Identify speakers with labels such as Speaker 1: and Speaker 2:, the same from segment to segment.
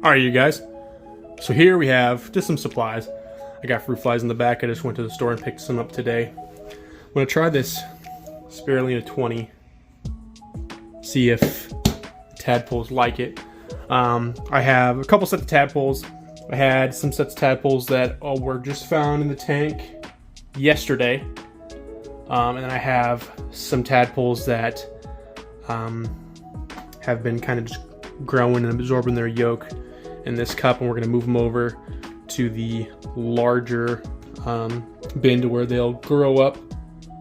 Speaker 1: Alright, you guys. So here we have just some supplies. I got fruit flies in the back. I just went to the store and picked some up today. I'm going to try this spirulina 20. See if tadpoles like it. I have a couple sets of tadpoles. I had some sets of tadpoles that were just found in the tank yesterday. And then I have some tadpoles that have been kind of just growing and absorbing their yolk in this cup, and we're going to move them over to the larger bin to where they'll grow up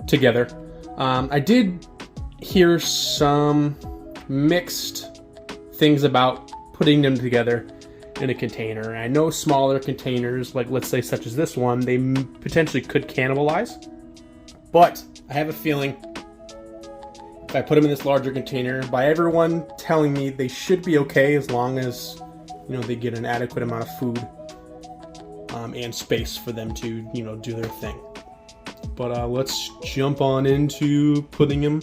Speaker 1: together. I did hear some mixed things about putting them together in a container. And I know smaller containers, like let's say such as this one, they potentially could cannibalize, but I have a feeling if I put them in this larger container, by everyone telling me they should be okay as long as, you know, they get an adequate amount of food and space for them to, you know, do their thing. But let's jump on into putting them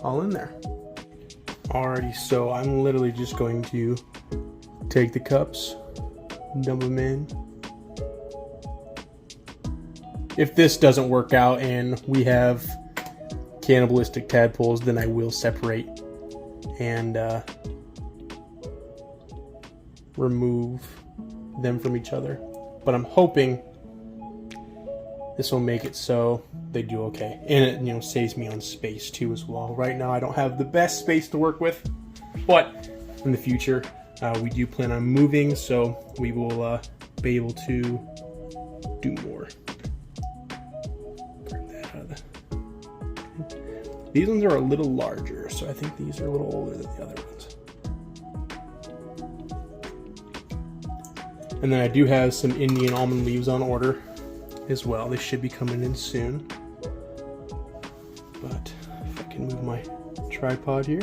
Speaker 1: all in there. Alrighty, so I'm literally just going to take the cups, dump them in. If this doesn't work out and we have cannibalistic tadpoles, then I will separate and remove them from each other. But I'm hoping this will make it so they do okay, and it, you know, saves me on space too as well. Right now I don't have the best space to work with, but in the future we do plan on moving, so we will be able to do more. Grab that out of the... These ones are a little larger, so I think these are a little older than the other ones. And then I do have some Indian almond leaves on order as well. They should be coming in soon. But if I can move my tripod here.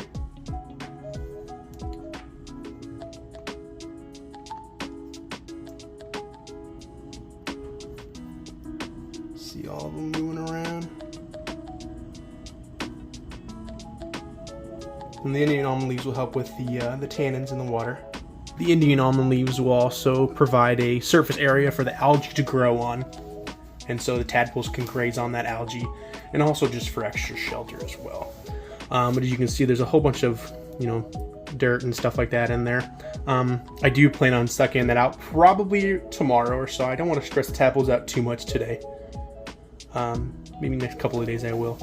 Speaker 1: See all of them moving around. And the Indian almond leaves will help with the tannins in the water. The Indian almond leaves will also provide a surface area for the algae to grow on, and so the tadpoles can graze on that algae, and also just for extra shelter as well. But as you can see, there's a whole bunch of, you know, dirt and stuff like that in there. I do plan on sucking that out probably tomorrow or so. I don't want to stress the tadpoles out too much today. Maybe next couple of days I will.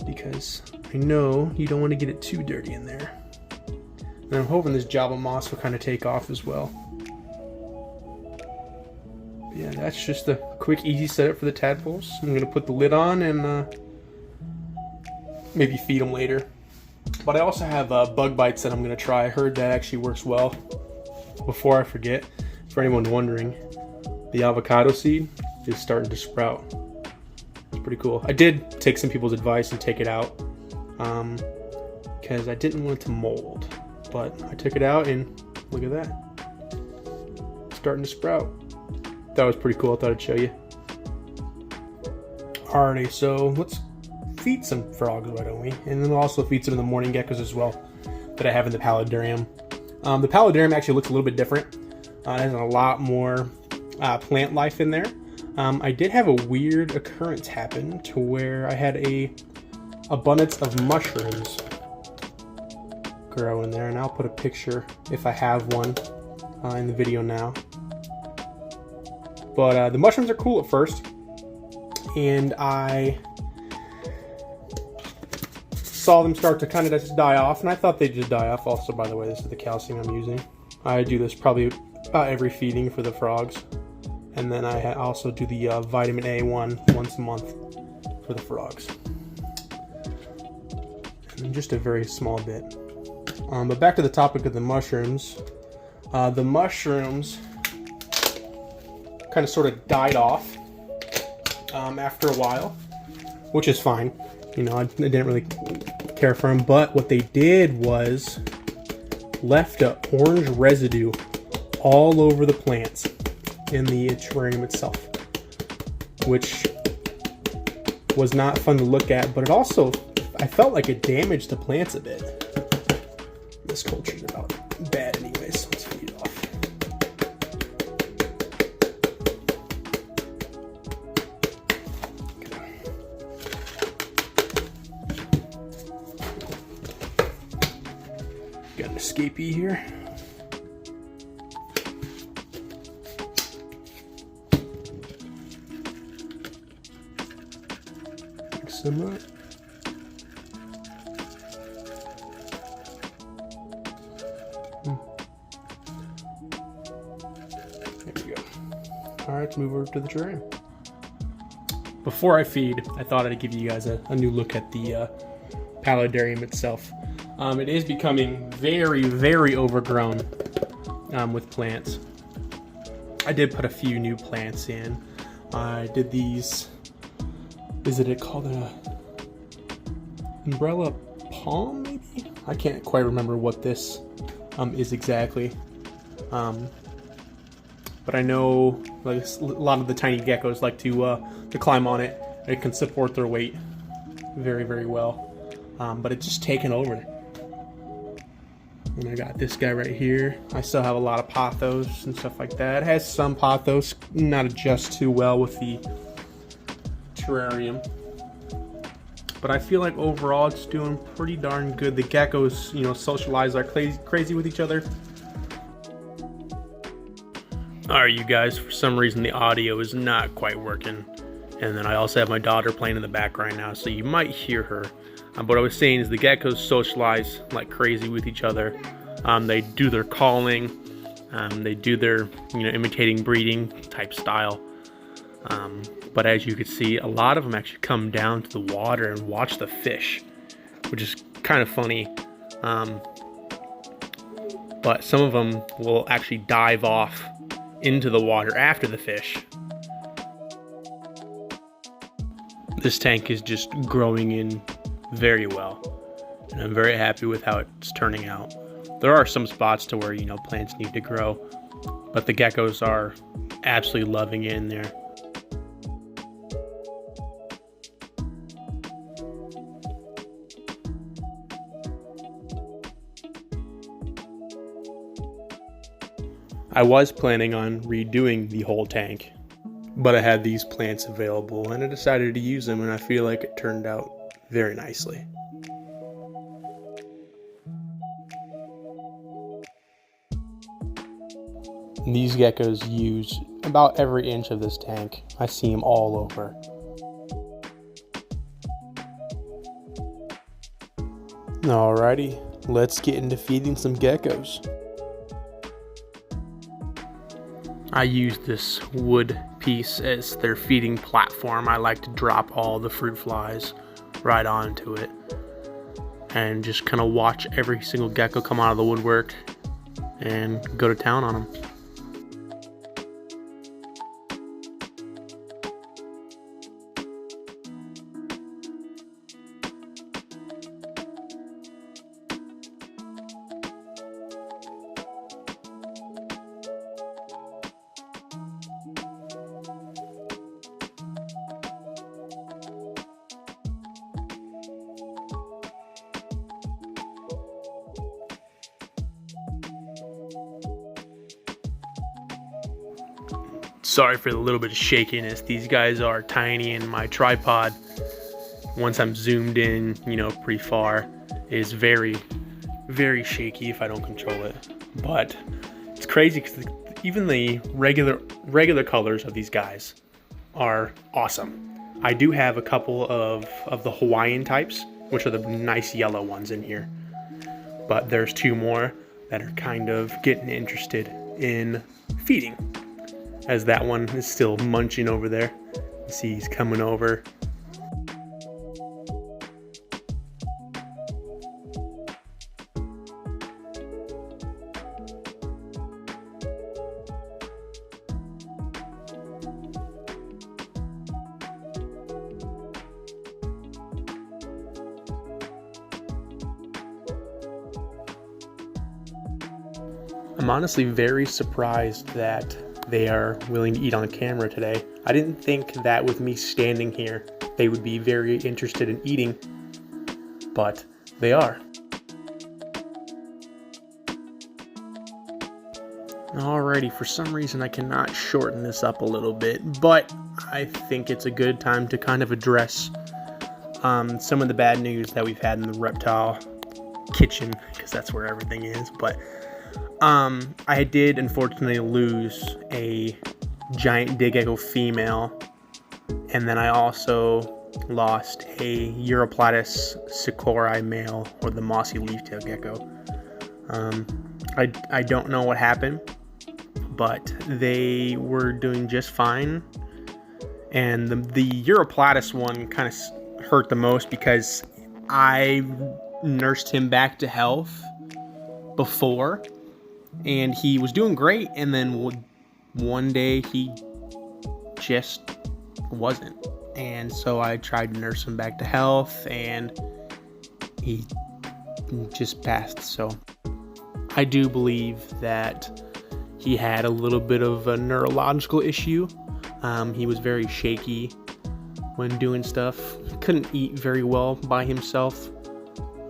Speaker 1: Because I know you don't want to get it too dirty in there. And I'm hoping this Java moss will kind of take off as well. But yeah, that's just a quick, easy setup for the tadpoles. I'm going to put the lid on and maybe feed them later. But I also have bug bites that I'm going to try. I heard that actually works well. Before I forget, for anyone wondering, the avocado seed is starting to sprout. It's pretty cool. I did take some people's advice and take it out because I didn't want it to mold. But I took it out and look at that. It's starting to sprout. That was pretty cool. I thought I'd show you. Alrighty, so let's feed some frogs, why don't we? And then we'll also feed some of the mourning geckos as well that I have in the paludarium. The paludarium actually looks a little bit different. It has a lot more plant life in there. I did have a weird occurrence happen to where I had a abundance of mushrooms grow in there, and I'll put a picture if I have one in the video now. But the mushrooms are cool at first, and I saw them start to kind of just die off, and I thought they'd just die off. Also, by the way, this is the calcium I'm using. I do this probably about every feeding for the frogs, and then I also do the vitamin A one once a month for the frogs, and just a very small bit. But back to the topic of the mushrooms. The mushrooms kind of sort of died off after a while, which is fine. You know, I didn't really care for them, but what they did was left an orange residue all over the plants in the terrarium itself, which was not fun to look at, but it also, I felt like it damaged the plants a bit. This culture is about bad anyways. Let's feed it off. Got an escapee here. Mix them up. There we go. All right, let's move over to the terrarium. Before I feed, I thought I'd give you guys a new look at the paludarium itself. It is becoming very, very overgrown with plants. I did put a few new plants in. I did these, is it called an umbrella palm maybe? I can't quite remember what this is exactly. But I know like a lot of the tiny geckos like to climb on it. It can support their weight very, very well. But it's just taken over. And I got this guy right here. I still have a lot of pothos and stuff like that. It has some pothos, not adjust too well with the terrarium. But I feel like overall it's doing pretty darn good. The geckos, you know, socialize like crazy with each other. Alright, you guys, for some reason the audio is not quite working. And then I also have my daughter playing in the background now, so you might hear her. What I was saying is the geckos socialize like crazy with each other. They do their calling. They do their, you know, imitating breeding type style. But as you can see, a lot of them actually come down to the water and watch the fish, which is kind of funny. But some of them will actually dive off into the water after the fish. This tank is just growing in very well, and I'm very happy with how it's turning out. There are some spots to where, you know, plants need to grow, but the geckos are absolutely loving it in there. I was planning on redoing the whole tank, but I had these plants available and I decided to use them, and I feel like it turned out very nicely. These geckos use about every inch of this tank. I see them all over. Alrighty, let's get into feeding some geckos. I use this wood piece as their feeding platform. I like to drop all the fruit flies right onto it and just kind of watch every single gecko come out of the woodwork and go to town on them. Sorry for the little bit of shakiness. These guys are tiny, and my tripod, once I'm zoomed in, you know, pretty far, is very, very shaky if I don't control it. But it's crazy because even the regular colors of these guys are awesome. I do have a couple of the Hawaiian types, which are the nice yellow ones in here. But there's two more that are kind of getting interested in feeding, as that one is still munching over there. You see he's coming over. I'm honestly very surprised that they are willing to eat on camera today. I didn't think that with me standing here, they would be very interested in eating, but they are. Alrighty, for some reason I cannot shorten this up a little bit, but I think it's a good time to kind of address some of the bad news that we've had in the reptile kitchen, because that's where everything is. But I did unfortunately lose a giant gecko female, and then I also lost a Europlatus sicori male, or the mossy leaf-tailed gecko. I don't know what happened, but they were doing just fine, and the Europlatus one kind of hurt the most because I nursed him back to health before, and he was doing great, and then one day he just wasn't, and so I tried to nurse him back to health, and he just passed. So I do believe that he had a little bit of a neurological issue. He was very shaky when doing stuff. Couldn't eat very well by himself,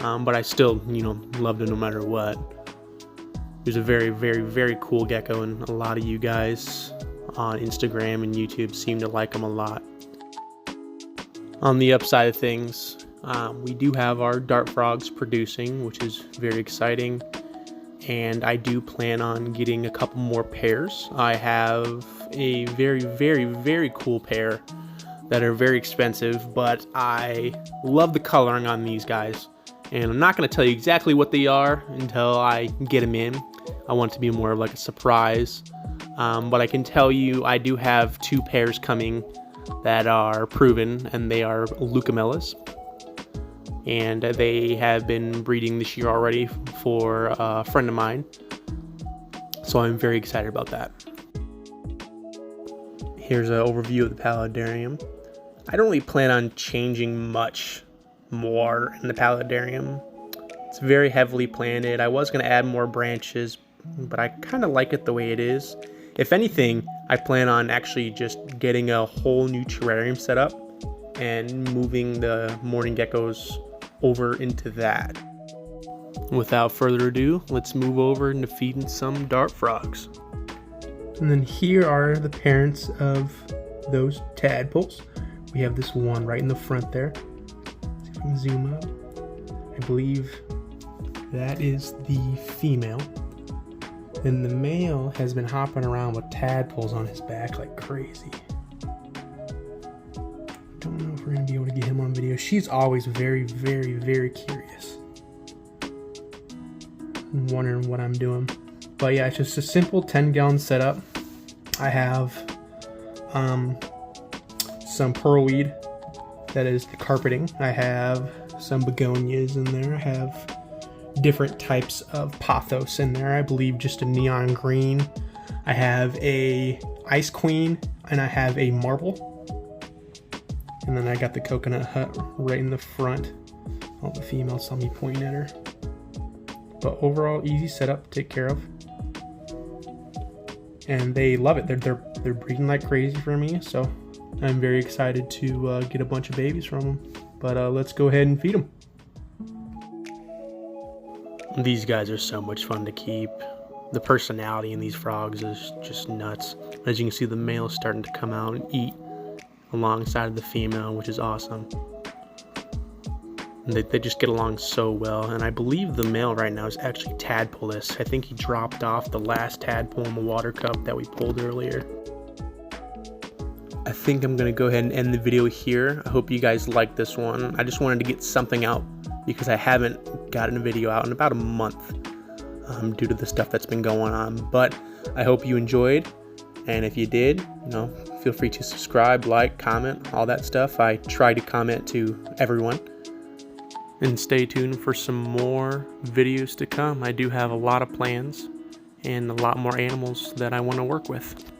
Speaker 1: but I still, loved him no matter what. He was a very, very, very cool gecko, and a lot of you guys on Instagram and YouTube seem to like him a lot. On the upside of things, we do have our dart frogs producing, which is very exciting. And I do plan on getting a couple more pairs. I have a very, very, very cool pair that are very expensive, but I love the coloring on these guys. And I'm not going to tell you exactly what they are until I get them in. I want it to be more of like a surprise. But I can tell you I do have 2 pairs coming that are proven, and they are Leucomelas. And they have been breeding this year already for a friend of mine, so I'm very excited about that. Here's an overview of the paludarium. I don't really plan on changing much more in the paludarium. It's very heavily planted. I was going to add more branches, but I kind of like it the way it is. If anything, I plan on actually just getting a whole new terrarium set up and moving the mourning geckos over into that. Without further ado, let's move over into feeding some dart frogs. And then here are the parents of those tadpoles. We have this one right in the front there. See if we can zoom up. I believe that is the female. And the male has been hopping around with tadpoles on his back like crazy. Don't know if we're going to be able to get him on video. She's always very, very, very curious. I'm wondering what I'm doing. But yeah, it's just a simple 10-gallon setup. I have some pearlweed, that is the carpeting. I have some begonias in there. I have different types of pothos in there. I believe just a neon green. I have a ice queen, and I have a marble. And then I got the coconut hut right in the front. All the females saw me pointing at her. But overall, easy setup to take care of. And they love it. They're breeding like crazy for me, so I'm very excited to get a bunch of babies from them. But let's go ahead and feed them. These guys are so much fun to keep. The personality in these frogs is just nuts. As you can see, the male is starting to come out and eat alongside of the female, which is awesome. They just get along so well, and I believe the male right now is actually tadpoleless. I think he dropped off the last tadpole in the water cup that we pulled earlier. I think I'm going to go ahead and end the video here. I hope you guys liked this one. I just wanted to get something out because I haven't gotten a video out in about a month due to the stuff that's been going on. But I hope you enjoyed, and if you did, feel free to subscribe, like, comment, all that stuff. I try to comment to everyone. And stay tuned for some more videos to come. I do have a lot of plans and a lot more animals that I want to work with.